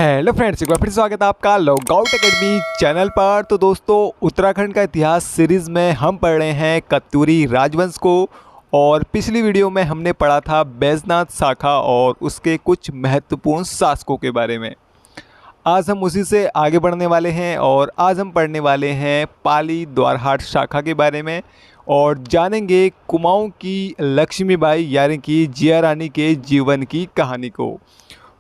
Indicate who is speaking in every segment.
Speaker 1: Hello friends, एक बार फिर स्वागत है आपका लॉगआउट एकेडमी चैनल पर। तो दोस्तों, उत्तराखंड का इतिहास सीरीज़ में हम पढ़ रहे हैं कत्यूरी राजवंश को। और पिछली वीडियो में हमने पढ़ा था बैजनाथ शाखा और उसके कुछ महत्वपूर्ण शासकों के बारे में। आज हम उसी से आगे बढ़ने वाले हैं और आज हम पढ़ने वाले हैं पाली द्वारहाट शाखा के बारे में और जानेंगे कुमाऊं की लक्ष्मीबाई यानी कि जिया रानी के जीवन की कहानी को।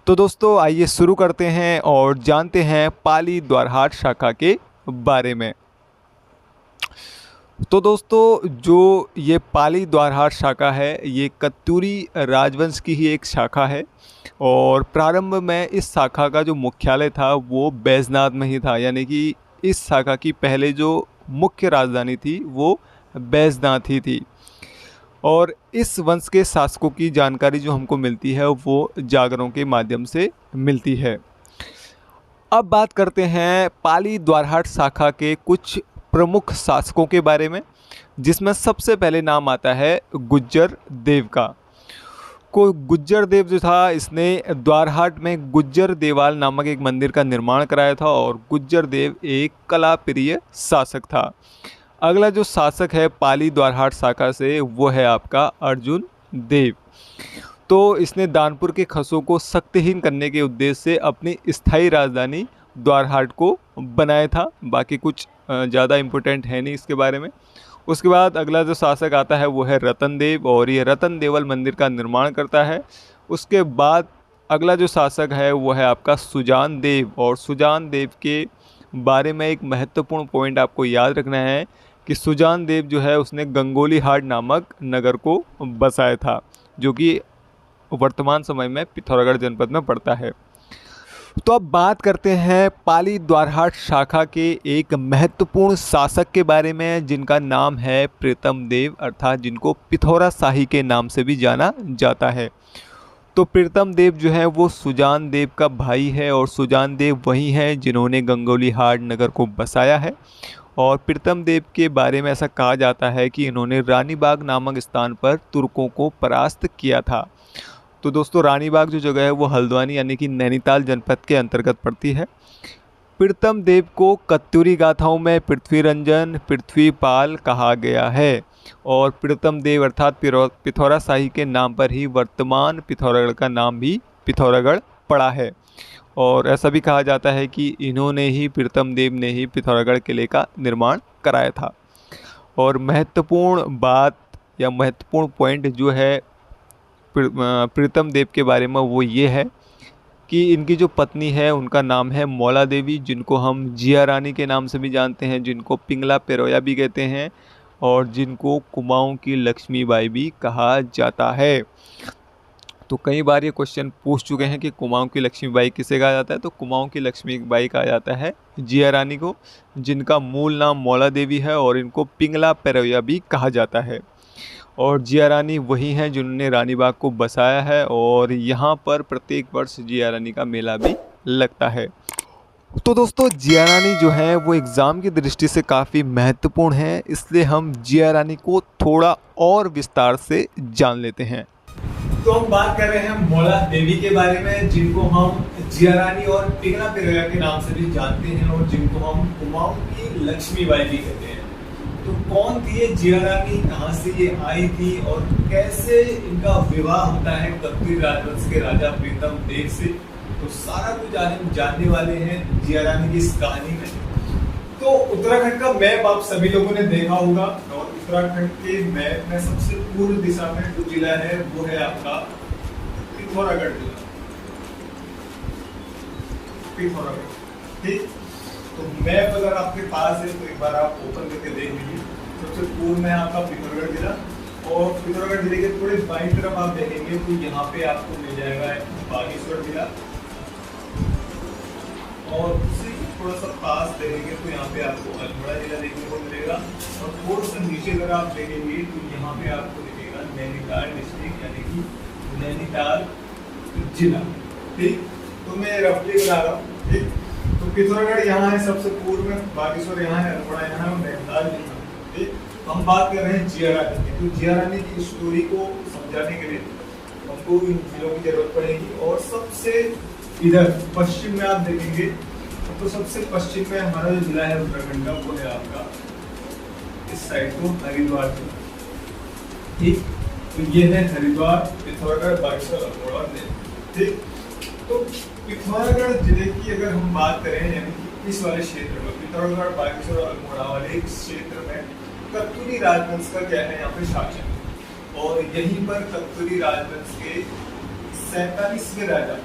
Speaker 1: तो दोस्तों, आइए शुरू करते हैं और जानते हैं पाली द्वारहाट शाखा के बारे में। तो दोस्तों, जो ये पाली द्वारहाट शाखा है ये कत्यूरी राजवंश की ही एक शाखा है और प्रारंभ में इस शाखा का जो मुख्यालय था वो बैजनाथ में ही था। यानी कि इस शाखा की पहले जो मुख्य राजधानी थी वो बैजनाथ ही थी। और इस वंश के शासकों की जानकारी जो हमको मिलती है वो जागरों के माध्यम से मिलती है। अब बात करते हैं पाली द्वारहाट शाखा के कुछ प्रमुख शासकों के बारे में, जिसमें सबसे पहले नाम आता है गुज्जर देव का। गुज्जर देव जो था, इसने द्वारहाट में गुज्जर देवाल नामक एक मंदिर का निर्माण कराया था और गुज्जर देव एक कला प्रिय शासक था। अगला जो शासक है पाली द्वारहाट शाखा से वो है आपका अर्जुन देव। तो इसने दानपुर के खसों को शक्तिहीन करने के उद्देश्य से अपनी स्थायी राजधानी द्वारहाट को बनाया था। बाकी कुछ ज़्यादा इम्पोर्टेंट है नहीं इसके बारे में। उसके बाद अगला जो शासक आता है वो है रतन देव और ये रतन देवल मंदिर का निर्माण करता है। उसके बाद अगला जो शासक है वो है आपका सुजान देव और सुजान देव के बारे में एक महत्वपूर्ण पॉइंट आपको याद रखना है कि सुजान देव जो है उसने गंगोलीहाट नामक नगर को बसाया था, जो कि वर्तमान समय में पिथौरागढ़ जनपद में पड़ता है। तो अब बात करते हैं पाली द्वारहाट शाखा के एक महत्वपूर्ण शासक के बारे में, जिनका नाम है प्रीतम देव, अर्थात जिनको पिथौरा शाही के नाम से भी जाना जाता है। तो प्रीतम देव जो है वो सुजान देव का भाई है और सुजान देव वही हैं जिन्होंने गंगोलीहाट नगर को बसाया है। और प्रीतम देव के बारे में ऐसा कहा जाता है कि इन्होंने रानीबाग नामक स्थान पर तुर्कों को परास्त किया था। तो दोस्तों, रानीबाग जो जगह है वो हल्द्वानी यानी कि नैनीताल जनपद के अंतर्गत पड़ती है। प्रीतम देव को कत्यूरी गाथाओं में पृथ्वीरंजन पृथ्वीपाल कहा गया है और प्रीतम देव अर्थात पिथौरा शाही के नाम पर ही वर्तमान पिथौरागढ़ का नाम भी पिथौरागढ़ पड़ा है। और ऐसा भी कहा जाता है कि इन्होंने ही प्रीतम देव ने ही पिथौरागढ़ किले का निर्माण कराया था। और महत्वपूर्ण बात या महत्वपूर्ण पॉइंट जो है प्रीतम देव के बारे में वो ये है कि इनकी जो पत्नी है उनका नाम है मौला देवी, जिनको हम जिया रानी के नाम से भी जानते हैं, जिनको पिंगला पेरोया भी कहते हैं और जिनको कुमाऊं की लक्ष्मीबाई भी कहा जाता है। तो कई बार ये क्वेश्चन पूछ चुके हैं कि कुमाऊं की लक्ष्मीबाई किसे कहा जाता है। तो कुमाऊं की लक्ष्मीबाई कहा जाता है जिया रानी को, जिनका मूल नाम मौला देवी है और इनको पिंगला पेरोया भी कहा जाता है। और जिया रानी वही हैं जिन्होंने रानीबाग को बसाया है और यहाँ पर प्रत्येक वर्ष जिया रानी का मेला भी लगता है। तो दोस्तों, जिया रानी जो है वो एग्ज़ाम की दृष्टि से काफ़ी महत्वपूर्ण है, इसलिए हम जिया रानी को थोड़ा और विस्तार से जान लेते हैं। तो हम बात कर रहे हैं मौला देवी के बारे में, जिनको हम जिया रानी और पिंगला पेरोया के नाम से भी जानते हैं और जिनको हम कुमाऊं की लक्ष्मीबाई भी कहते हैं। तो कौन थी ये जिया रानी, कहाँ से ये आई थी और कैसे इनका विवाह होता है कत्यूरी राजवंश के राजा प्रीतम देव से, तो सारा कुछ आज हम जानने वाले हैं जिया रानी की इस कहानी में। तो उत्तराखंड का मैप आप सभी लोगों ने देखा होगा और उत्तराखंड के मैप में सबसे पूर्व दिशा में जो जिला है वो है आपका पिथौरागढ़ जिला। पिथौरागढ़, ठीक। तो मैप अगर आपके पास है तो एक बार आप ओपन करके देख लीजिए। सबसे पूर्व में आपका पिथौरागढ़ जिला और पिथौरागढ़ जिले के थोड़े बाईं तरफ आप देखेंगे तो यहाँ पे आपको मिल जाएगा बागेश्वर जिला और उसी थोड़ा सा पास देखेंगे तो यहाँ पे आपको अल्मोड़ा जिला देखने को मिलेगा और थोड़ा सा नीचे अगर आप देखेंगे तो यहाँ पे आपको दिखेगा नैनीताल डिस्ट्रिक्ट यानी कि नैनीताल जिला, ठीक। तो मैं रफली बता रहा हूँ, ठीक। तो पिथौरागढ़ यहाँ है सबसे पूर्व में, बागेश्वर यहाँ है, अल्मोड़ा यहाँ है और नैनीताल यहाँ, ठीक। हम बात कर रहे हैं जिया रानी की। तो जिया रानी की स्टोरी को समझाने के लिए हमको इन जिलों की जरूरत पड़ेगी और सबसे इधर पश्चिम में आप देखेंगे तो सबसे पश्चिम में हमारा जो जिला है उत्तराखंड का, वो है आपका इस साइड को हरिद्वार को। ठीक, तो ये है हरिद्वार, पिथौरागढ़, बागेश्वर, अल्मोड़ा। ठीक, तो पिथौरागढ़ जिले की अगर हम बात करें, यानी कि इस वाले क्षेत्र में पिथौरागढ़, बागेश्वर और अल्मोड़ा वाले क्षेत्र में कत्यूरी राजवंश का क्या है यहाँ पे शासन, और यहीं पर कत्यूरी राजवंश के 47वें राजा,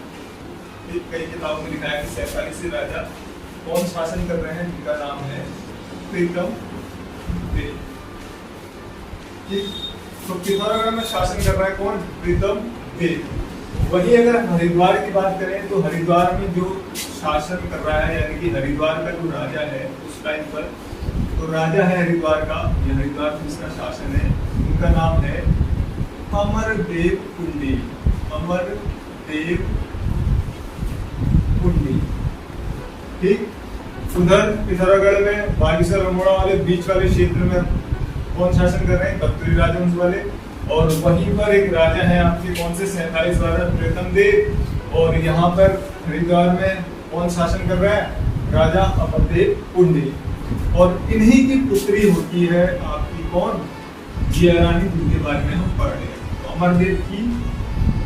Speaker 1: कई किताबों में लिखा है कि 47वें राजा कौन शासन कर रहे हैं, जिनका नाम है प्रीतम देव। तो पिथौरागढ़ में शासन कर रहा है कौन, प्रीतम देव। वहीं अगर हरिद्वार की बात करें तो हरिद्वार में जो शासन कर रहा है, यानी कि हरिद्वार का जो राजा है उस टाइम पर, तो राजा है हरिद्वार का, ये हरिद्वार में इसका शासन है, उनका नाम है अमरदेव कुंडी। अमरदेव कुंडी। ठीक, उधर पिथौरागढ़ में बागेश्वर अल्मोड़ा वाले बीच वाले क्षेत्र में कौन शासन कर रहे हैं, कत्यूरी राजवंश वाले, और वहीं पर एक राजा है आपके कौन से 47 राजा प्रीतम देव, और यहाँ पर हरिद्वार में कौन शासन कर रहा है, राजा अमरदेव कुंडी। और इन्हीं की पुत्री होती है आपकी कौन, जिया रानी, जिनके बारे में हम पढ़ रहे हैं। तो अमरदेव की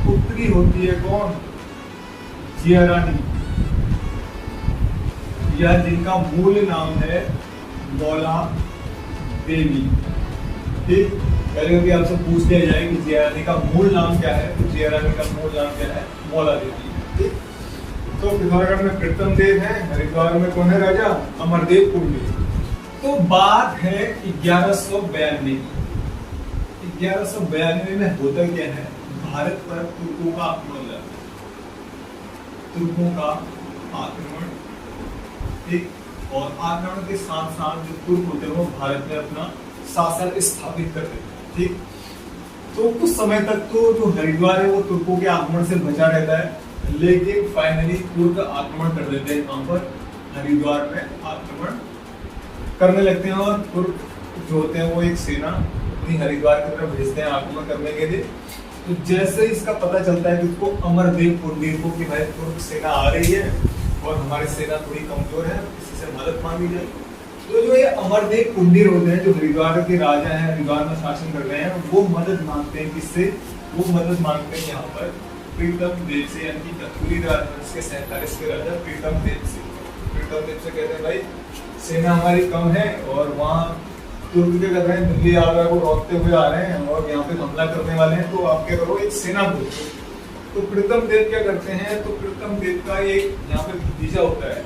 Speaker 1: पुत्री होती है कौन, जिया रानी, या जिनका मूल नाम है मौला देवी। ठीक, पहले भी आपसे पूछ लिया जाए कि जिया रानी का मूल नाम क्या है, तो जिया रानी का मूल नाम क्या है, मौला देवी। ठीक, तो पिथौरागढ़ में प्रीतम देव है, हरिद्वार में कौन है राजा, अमरदेव कुंडी। तो बात है 1192 की। 1192 में होता क्या है, भारत पर तुर्कों का आक्रमण हुआ, तुर्कों का आक्रमण। ठीक, और आक्रमण के साथ साथ जो तुर्क होते हैं वो भारत में अपना शासन स्थापित कर देते हैं। ठीक, तो कुछ समय तक तो जो हरिद्वार है वो तुर्कों के आक्रमण से बचा रहता है, लेकिन फाइनली तुर्क आक्रमण कर देते हैं, वहां पर हरिद्वार में आक्रमण करने लगते हैं, और तुर्क जो होते हैं वो एक सेना अपनी हरिद्वार की तरफ भेजते हैं आक्रमण करने के लिए। तो जैसे इसका पता चलता है कि उसको अमरदेव कुंडी को कि भाई तुर्क सेना आ रही है और हमारी सेना थोड़ी कमजोर है, किसी से मदद मांगी जाए, तो जो ये अमरदेव कुंडी होते हैं, जो हरिद्वार के राजा हैं, हरिद्वार में शासन कर रहे हैं, वो मदद मांगते हैं किससे, वो मदद मांगते हैं यहाँ पर प्रीतम देव से, यानी कि कत्यूरी राजवंश के 47वें राजा प्रीतम देव से। प्रीतम देव से कहते हैं भाई सेना हमारी कम है, और वहाँ तुर्क क्या कर रहे हैं, दिल्ली आगरा को रोकते हुए आ रहे हैं और यहाँ पे हमला करने वाले हैं, तो आप क्या करो, एक सेना भेजो। तो प्रीतम देव क्या करते हैं, तो प्रीतम देव का एक यहाँ पे भतीजा होता है,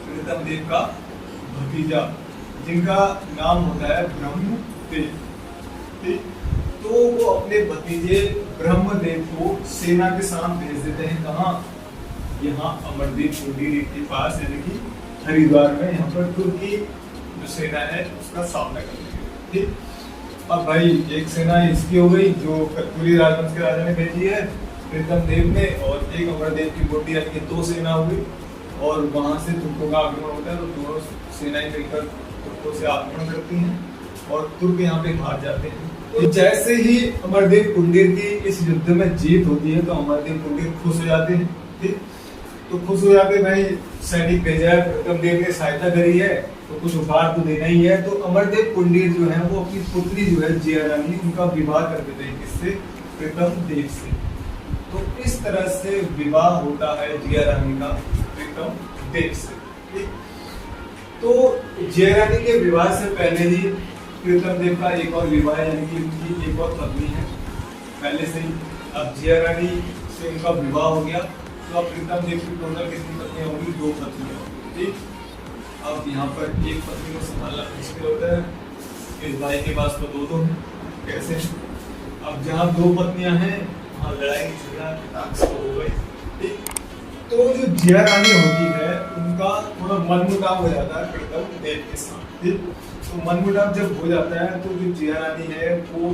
Speaker 1: प्रीतम देव का भतीजा, जिनका नाम होता है ब्रह्मदेव। ठीक, तो वो अपने भतीजे ब्रह्मदेव को सेना के साथ भेज देते हैं, कहाँ, यहाँ अमरदेव कुंडी के पास, यानी कि हरिद्वार में, यहाँ पर तुर्की जो सेना है उसका सामना करने के लिए। ठीक, अब भाई एक सेना इसकी हो गई जो कत्यूरी राजवंश के राजा ने भेजी है प्रीतम देव ने, और एक अमरदेव की कुंडी, यानी कि 2 सेना हुई, और वहां से तुर्कों का आक्रमण होता है। तो दोनों सेनाएं मिलकर तुर्कों से आक्रमण करती हैं और तुर्क यहाँ पे हार जाते हैं। तो जैसे ही अमरदेव कुंडी की इस युद्ध में जीत होती है तो अमरदेव कुंडी खुश हो जाते हैं। ठीक, तो खुश हो जाते भाई, सैनिक भेजा है, प्रीतम देव ने सहायता करी है, तो कुछ उपहार तो देना ही है। तो अमरदेव कुंडी जो है वो अपनी पुत्री जो है जिया रानी, उनका विवाह कर देते हैं, किससे, प्रीतम देव से। तो इस तरह से विवाह होता है जिया रानी का प्रीतम देव से। ठीक, तो जिया रानी के विवाह से पहले ही प्रीतम देव का एक और विवाह, यानी कि उनकी एक और पत्नी है पहले से ही। अब जिया रानी से उनका विवाह हो गया, तो अब प्रीतम देव की टोटल कितनी पत्नियां होंगी, 2 पत्नियां होंगी। ठीक, अब यहाँ पर एक पत्नी को संभालना मुश्किल होता है, इस भाई के पास तो 2 हैं, कैसे। अब जहाँ 2 पत्नियां हैं वहाँ लड़ाई झगड़ा हो गई। ठीक, तो जो जिया रानी होती है उनका थोड़ा मनमुटाव हो जाता है प्रीतम देव के साथ। ठीक, तो मनमुटाव जब हो जाता है तो जो जिया रानी है वो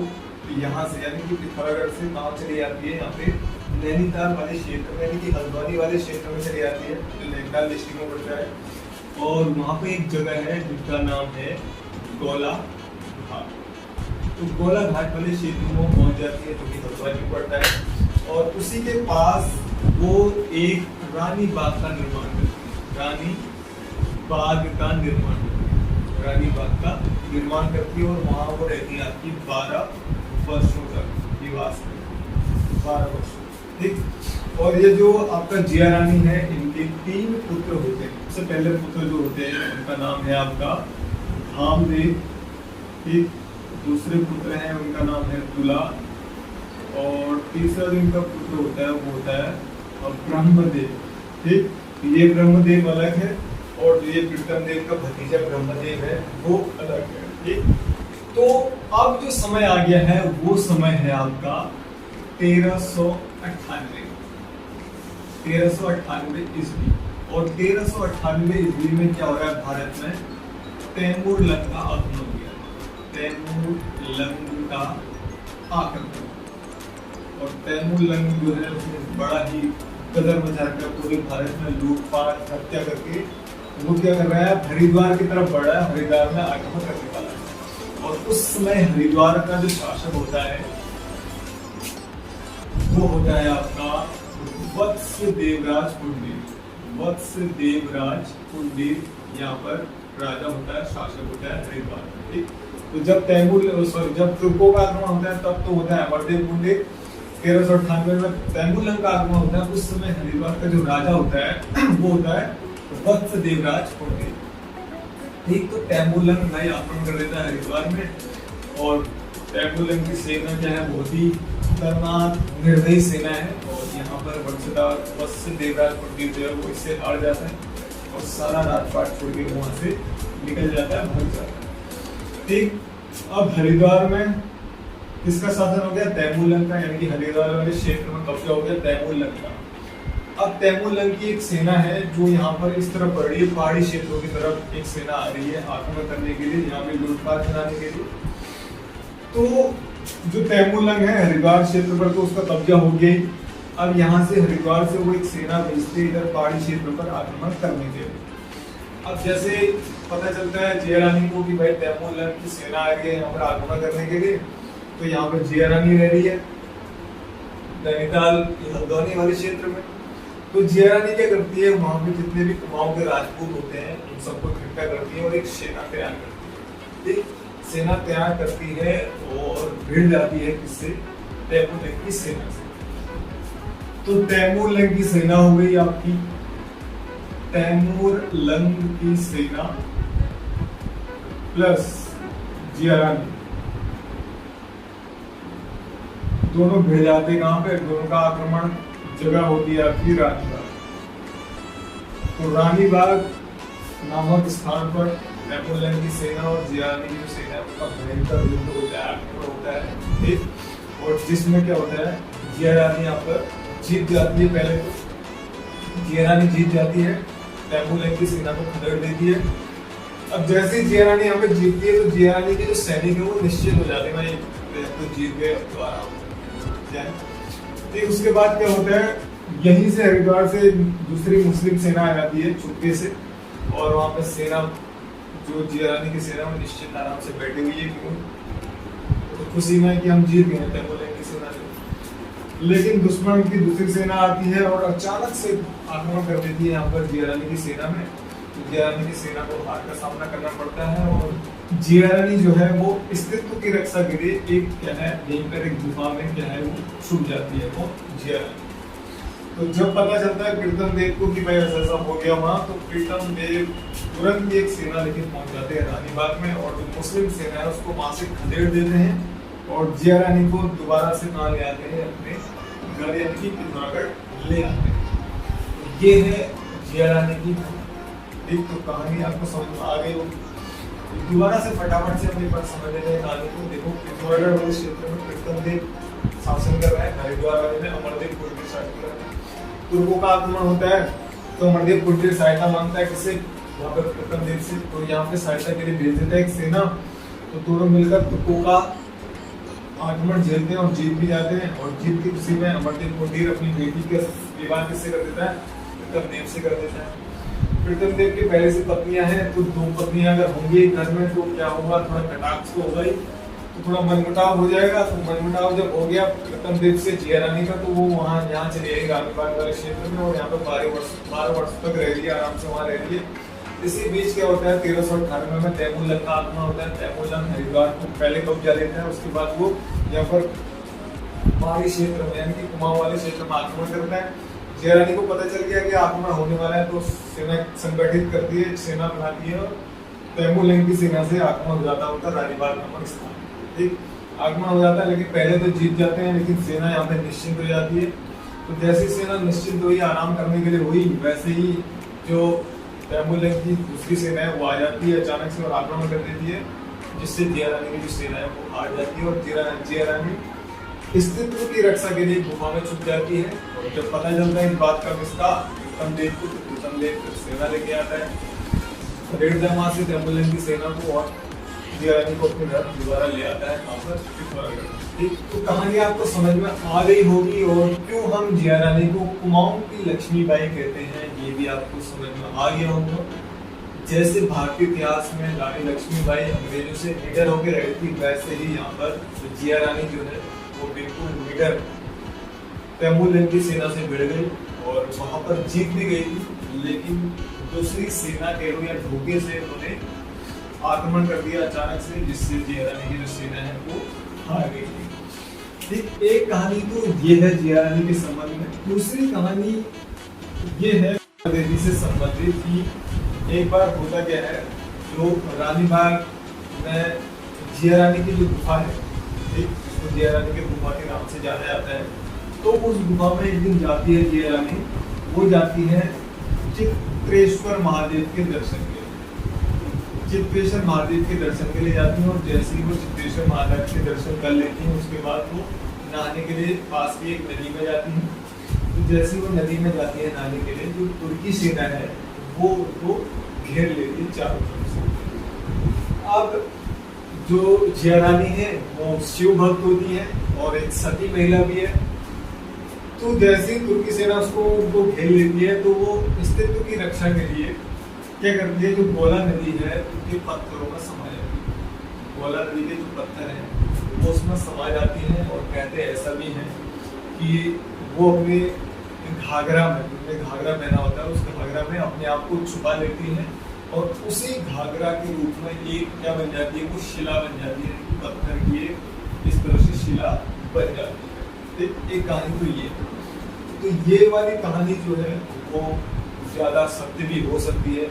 Speaker 1: यहाँ से, यानी कि पिथौरागढ़ से कहाँ चली जाती है, यहाँ पे नैनीताल वाले क्षेत्र में, यानी कि हल्द्वानी वाले क्षेत्र में चली जाती है, जो नैनीताल डिस्ट्रिक्ट में पड़ता है। और वहाँ पे एक जगह है जिसका नाम है गोला घाट। तो गोला घाट वाले क्षेत्र में पहुँच जाती है, जो कि हल्द्वानी में पड़ता है। और उसी के पास वो एक रानी बाग का निर्माण करती है। रानी बाग का निर्माण करती है। रानी बाग का निर्माण करती है और वहाँ वो रहती है आपकी 12 वर्षों तक निवास में, 12 वर्षों, ठीक। और ये जो आपका जिया रानी है, इनके 3 पुत्र होते हैं। सबसे पहले पुत्र जो होते हैं उनका नाम है आपका धामदेव, ठीक। दूसरे पुत्र हैं उनका नाम है तुला, और तीसरा जो इनका पुत्र होता है वो होता है ब्रह्मदेव, ठीक। ये ब्रह्मदेव अलग है और जो ये प्रीतम देव का भतीजा ब्रह्मदेव है वो अलग है, ठीक। तो अब जो समय आ गया है वो समय है आपका 1398 ईस्वी। और 1398 ईस्वी में क्या हो रहा है भारत में? तैमूर लंग का आक्रमण हो गया। तैमूर लंग का आक्रमण, और तैमूर लंग जो है उसने बड़ा ही गदर मचा रखा, पूरे भारत में लूटपाट हत्या करके वो क्या कर रहा है, हरिद्वार की तरफ बढ़ रहा है, हरिद्वार में आक्रमण करने वाला है। और उस समय हरिद्वार का जो शासक होता है वो होता है आपका वत्स देवराज पुंडीर। वत्स देवराज पुंडीर यहाँ पर राजा होता है, शासक होता है हरिद्वार, ठीक। तो जब जब तुर्कों का आक्रमण होता है तब तो होता है अमरदेव पुंडीर। 1398 में तैमूर लंग का आक्रमण होता है। उस समय हरिद्वार का जो राजा होता है वो होता है वत्स देवराज पुंडीर, ठीक। तो तैमूर लंग भाई आक्रमण कर देता है हरिद्वार में, और तैमूर लंग की सेना क्या है, बहुत ही खतरनाक निर्दयी सेना है। और यहाँ पर वत्स देवराज पुंडीर जो है वो इससे हार जाता है और सारा राजपाट छोड़ के वहां से निकल जाता है, भाग जाता है, ठीक। अब हरिद्वार में किसका शासन हो गया? तैमूर लंग का, यानी कि हरिद्वार वाले क्षेत्र में कब्जा हो गया तैमूर लंग का। अब तैमूर लंग की एक सेना है जो यहाँ पर इस तरफ बढ़ रही है, पहाड़ी क्षेत्रों की तरफ एक सेना आ रही है आक्रमण करने के लिए, यहाँ पे लूटपाट कराने के लिए। तो जो तैमूर लंग है हरिद्वार क्षेत्र पर तो उसका कब्जा हो गया ही। अब यहाँ से हरिद्वार से वो एक सेना भेजते इधर पहाड़ी क्षेत्र पर आक्रमण करने के लिए। अब जैसे पता चलता है जिया रानी को कि भाई तैमूर लंग की सेना आ रही है यहाँ पर आक्रमण करने के लिए, तो यहाँ पर जिया रानी रह रही है नैनीताल हल्द्वानी वाले क्षेत्र में। तो जिया रानी क्या करती है, वहां पे जितने भी कुमाऊं के राजपूत होते हैं उन सबको इकट्ठा करती है और एक सेना तैयार करती है, एक सेना तैयार करती है और भिड़ जाती है किससे? तैमूर लंग की सेना से। तो तैमूर लंग की सेना हो गई आपकी, तैमूर लंग की सेना प्लस जिया रानी दोनों भिड़ जाते कहां पे? दोनों का आक्रमण जगह होती है आपकी रानीबाग। तो रानीबाग नामक स्थान पर तैमूर लंग की सेना और जिया रानी की जो सेना है उसका भयंकर युद्ध होता है, आक्रमण होता है, ठीक। और जिसमें क्या होता है, जिया रानी यहाँ पर जीत जाती है। पहले तो जिया रानी जीत जाती है, तैमूर लंग की सेना को खदेड़ देती है। अब जैसे ही जिया रानी यहाँ पे जीतती है तो जिया रानी के जो सैनिक है वो निश्चित हो जाते हैं भाई तो जीत गए, अब तो आराम है। तो उसके बाद क्या होता है, यहीं से हरिद्वार से दूसरी मुस्लिम सेना आ जाती है चुपके से, और वहां पर सेना जो जिया रानी की सेना में निश्चित आराम से बैठी हुई है, क्यों? तो खुशी में कि हम जीत गए तैमूर लंग की सेना से। लेकिन दुश्मन की दूसरी सेना आती है और अचानक से आक्रमण कर देती है यहाँ पर जिया रानी की सेना में। तो जिया रानी की सेना को हार का सामना करना पड़ता है और जिया रानी जो है वो अस्तित्व की रक्षा के लिए एक क्या है, यहीं पर एक गुफा में क्या है वो छुप जाती है वो जिया रानी। तो जब पता चलता है प्रीतम देव को कि भाई ऐसा हो गया वहां, तो प्रीतम देव तुरंत एक सेना लेके पहुंच जाते हैं रानीबाग में, और जो मुस्लिम सेना है उसको वहां से खदेड़ देते हैं और जिया रानी को दोबारा से कहाँ ले आते हैं, अपने घर यानी कि पिथौरागढ़ ले आते हैं। ये है जिया रानी की एक तो कहानी, आपको समझ में आ गई होगी। दोबारा से फटाफट से अपने पास समझ लेते हैं कहानी को। देखो पिथौरागढ़ वाले क्षेत्र में प्रीतम देव शासन कर रहा है, हरिद्वार वाले में अमरदेव पुंडीर शासन कर रहा है। तुर्कों का आक्रमण होता है तो अमरदेव पुंडीर सहायता मांगता है किससे? यहाँ पर प्रीतम देव से। तो यहाँ पे सहायता के लिए भेज देता है एक सेना, तो दोनों मिलकर तुर्कों का आक्रमण झेलते हैं और जीत भी जाते हैं। और जीत की खुशी में अमरदेव पुंडीर अपनी बेटी का विवाह किससे कर देता है? प्रीतम देव से कर देता है। प्रीतम देव की पहले से पत्नियां हैं, तो 2 पत्नियां अगर होंगी घर में तो क्या होगा, थोड़ा कटाक्ष तो होगा ही। तो थोड़ा मनमुटाव हो जाएगा। तो मनमुटाव जब हो गया प्रथम देव से जिया रानी का, तो वो वहाँ यहाँ चले गए रानीबाग वाले क्षेत्र में, और यहाँ पे 12 वर्ष तक रह रही है, आराम से वहाँ रह रही है। इसी बीच क्या होता है, 1398 में तैमूरलंग का आगमन होता है। तैमूरलंग हरिद्वार को पहले कब्जा लेता है, उसके बाद वो यहाँ पर पहाड़ी क्षेत्र में यानी कि कुमाऊं वाले क्षेत्र में आक्रमण करता है। जिया रानी को पता चल गया कि आक्रमण होने वाला है, तो सेना संगठित करती है, सेना बनाती है, और तैमूरलंग की सेना से आक्रमण हो जाता है उनका रानीबाग नामक स्थान। ठीक, आगमन हो जाता है, लेकिन पहले तो जीत जाते हैं, लेकिन सेना यहाँ पे निश्चिंत हो जाती है। तो जैसी सेना निश्चिंत हुई, आराम करने के लिए हुई, वैसे ही जो तैमूरलंग की दूसरी सेना है वो आ जाती है अचानक से और आक्रमण कर देती है, जिससे जिया रानी की जो सेना है वो हार जाती है, और जिया रानी अस्तित्व की रक्षा के लिए गुफा में छुप जाती है। और जब पता चलता है इस बात का किसका, प्रथम देव को, प्रथम देव सेना लेके आता है, रेड दमा से तैमूरलंग की सेना को, और जिया रानी को अपने घर दोबारा ले आता है वहाँ पर पिथौरागढ़। ठीक, तो कहानी आपको समझ में आ गई होगी, और क्यों हम जिया रानी को कुमाऊं की लक्ष्मीबाई कहते हैं ये भी आपको समझ में आ गया होगा। जैसे भारतीय इतिहास में रानी लक्ष्मीबाई अंग्रेजों से निडर होकर रही थी, वैसे ही यहाँ पर जिया रानी जो है वो बिल्कुल निडर तैमूरलंग की सेना से भिड़ गई, और वहाँ पर जीत भी गई थी, लेकिन दूसरी सेना के या धोखे से उन्होंने आक्रमण कर दिया अचानक से, जिससे जिया रानी की जो सेना है वो हार गई थी। ठीक, एक कहानी तो ये है जिया रानी के संबंध में। दूसरी कहानी ये है देवी से संबंधित कि एक बार होता क्या है, जो रानीबाग में जिया रानी की जो गुफा है, ठीक, जिसको जिया रानी की गुफा के नाम से जाना जाता है, तो उस गुफा में एक दिन जाती है जिया रानी। वो जाती है चित्रेश्वर महादेव के दर्शन के लिए, चित्रेश्वर महादेव के दर्शन के लिए जाती है। और जैसे ही वो चित्रेश्वर महादेव के दर्शन कर लेती है, उसके बाद वो नहाने के लिए पास की एक नदी में जाती है। तो जैसे वो नदी में जाती है नहाने के लिए, जो तुर्की सेना है वो उसको घेर लेती है चारों तरफ से। अब जो जिया रानी है वो शिव भक्त होती है और एक सती महिला भी है। तो जैसे ही तुर्की सेना उसको घेर लेती है, तो वो अस्तित्व की रक्षा के लिए क्या करती है, जो गोला नदी है उनके पत्थरों में समा जाती है। गोला नदी के जो पत्थर हैं वो उसमें समा जाती हैं, और कहते हैं ऐसा भी है कि वो अपने घाघरा में, उन्हें घाघरा पहना होता है, उस घाघरा में अपने आप को छुपा लेती है, और उसी घाघरा के रूप में एक क्या बन जाती है, वो शिला बन जाती है, पत्थर की इस तरह से शिला बन जाती है। एक कहानी तो ये, तो ये वाली कहानी जो है वो ज़्यादा सत्य भी हो सकती है,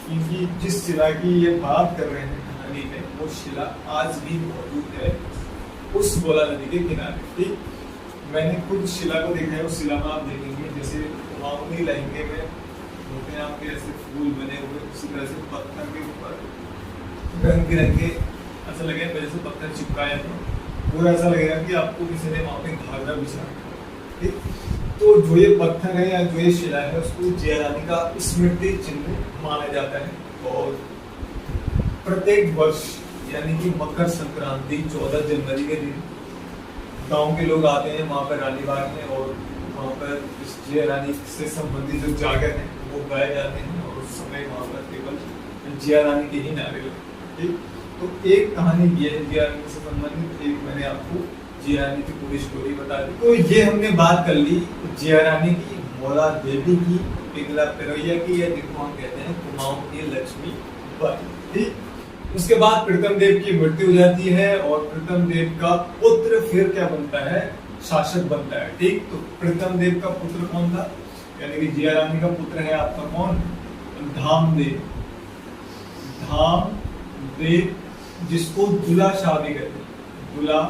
Speaker 1: क्योंकि जिस शिला की ये बात कर रहे हैं कहानी में, वो शिला आज भी मौजूद है उस गोला नदी के किनारे। ठीक, मैंने खुद शिला को देखा है। उस शिला में आप देखेंगे जैसे कुमाऊनी लहंगे में होते हैं आपके ऐसे फूल बने हुए, उसी तरह से पत्थर के ऊपर रंग बिरंगे ऐसा लगेगा जैसे पत्थर चिपकाए हैं, पूरा ऐसा लगेगा कि आपको किसी ने वहाँ पे घाघरा बिछा। ठीक, तो जो ये पत्थर है या जो ये शिला है उसको जिया रानी का स्मृति चिन्ह माना जाता है। और प्रत्येक वर्ष यानी कि मकर संक्रांति 14 जनवरी के दिन गांव के लोग आते हैं वहाँ पर रानीबाग में, और वहाँ पर इस जिया रानी से संबंधित जो जागर हैं वो गाए जाते हैं, और उस समय वहाँ पर केवल जिया रानी के ही नारे लगते। ठीक, तो एक कहानी ये है जिया रानी से संबंधित, एक मैंने आपको जिया रानी की पूरी स्टोरी बता दी। तो ये हमने बात कर ली जिया रानी की, मोला देवी की, पिंगला पिरोया की, या जिनको हम कहते हैं कुमाऊं की लक्ष्मीबाई। ठीक, उसके बाद प्रीतम देव की मृत्यु हो जाती है, और प्रीतम देव का पुत्र फिर क्या बनता है, शासक बनता है। ठीक, तो प्रीतम देव का पुत्र कौन था, यानी कि जिया रानी का पुत्र है आपका कौन, धामदेव। धामदेव जिसको दुला शाह भी कहते हैं, दुला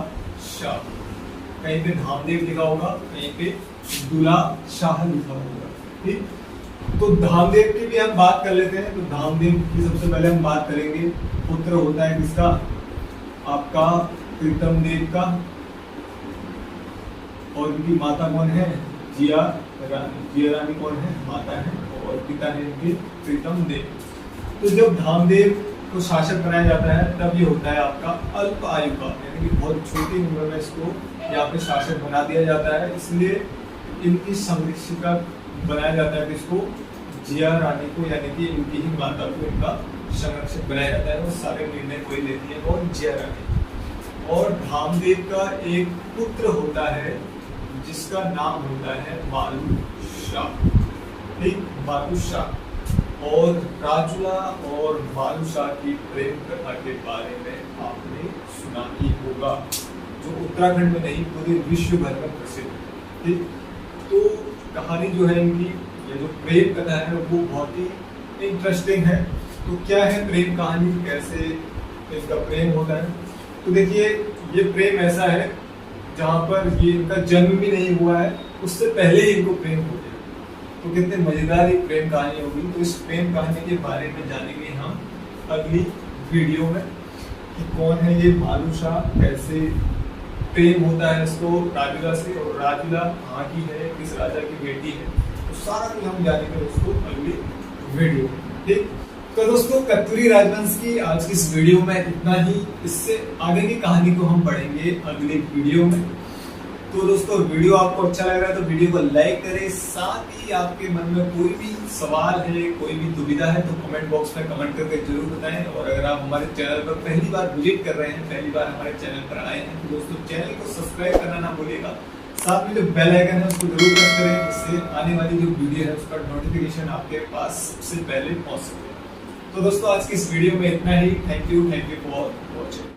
Speaker 1: शाह। कहीं पे धामदेव लिखा होगा, कहीं पे दुला शाह लिखा होगा। ठीक, तो धामदेव की भी हम बात कर लेते हैं। तो धामदेव की सबसे पहले हम बात करेंगे, पुत्र होता है किसका, आपका प्रीतम देव का, और उनकी माता कौन है, जिया रानी। जिया रानी कौन है, माता है, और पिता है इनके प्रीतम देव। तो जब धामदेव को शासक बनाया जाता है तब ये होता है आपका अल्प आयु का, यानी कि बहुत छोटी उम्र में इसको यहाँ पे शासक बना दिया जाता है, इसलिए इनकी संरक्षिका बनाया जाता है किसको, जिया रानी को, यानी कि इनकी ही माता को इनका संरक्षक बनाया जाता है। वो सारे निर्णय कोई लेती है, और जिया रानी। और धामदेव का एक पुत्र होता है जिसका नाम होता है बालूशाह, ठीक, बालूशाह। और राजुला और बालूशाह की प्रेम कथा के बारे में आपने सुना ही होगा, जो उत्तराखंड में नहीं पूरे विश्व भर में प्रसिद्ध है, ठीक। तो कहानी जो है इनकी, ये जो प्रेम कथा है वो बहुत ही इंटरेस्टिंग है। तो क्या है प्रेम कहानी, कैसे इनका प्रेम होता है? तो देखिए, ये प्रेम ऐसा है जहाँ पर ये इनका जन्म भी नहीं हुआ है, उससे पहले ही इनको प्रेम हो गया। तो कितने मजेदार ये प्रेम कहानी होगी। तो इस प्रेम कहानी के बारे में जानेंगे हम अगली वीडियो में कि कौन है ये बालूशाह, कैसे प्रेम होता है इसको राजुला से, और राजुला कहाँ की है, किस राजा की बेटी है। तो सारा कुछ हम जानेंगे दोस्तों अगली वीडियो में, ठीक। तो दोस्तों, कत्यूरी राजवंश की आज की इस वीडियो में इतना ही। इससे आगे की कहानी को हम पढ़ेंगे अगली वीडियो में। तो दोस्तों, वीडियो आपको अच्छा लग रहा है तो वीडियो को लाइक करें। साथ ही आपके मन में कोई भी सवाल है, कोई भी दुविधा है तो कमेंट बॉक्स में कमेंट करके जरूर बताएं। और अगर आप हमारे चैनल पर पहली बार विजिट कर रहे हैं, पहली बार हमारे चैनल पर आए हैं, तो दोस्तों चैनल को सब्सक्राइब करना ना भूलिएगा। साथ में जो बेल आइकन है उसको जरूर प्रेस करें, जिससे आने वाली जो वीडियो है उसका नोटिफिकेशन आपके पास सबसे पहले पहुंच सके। तो दोस्तों, आज की इस वीडियो में इतना ही। Thank you for watching.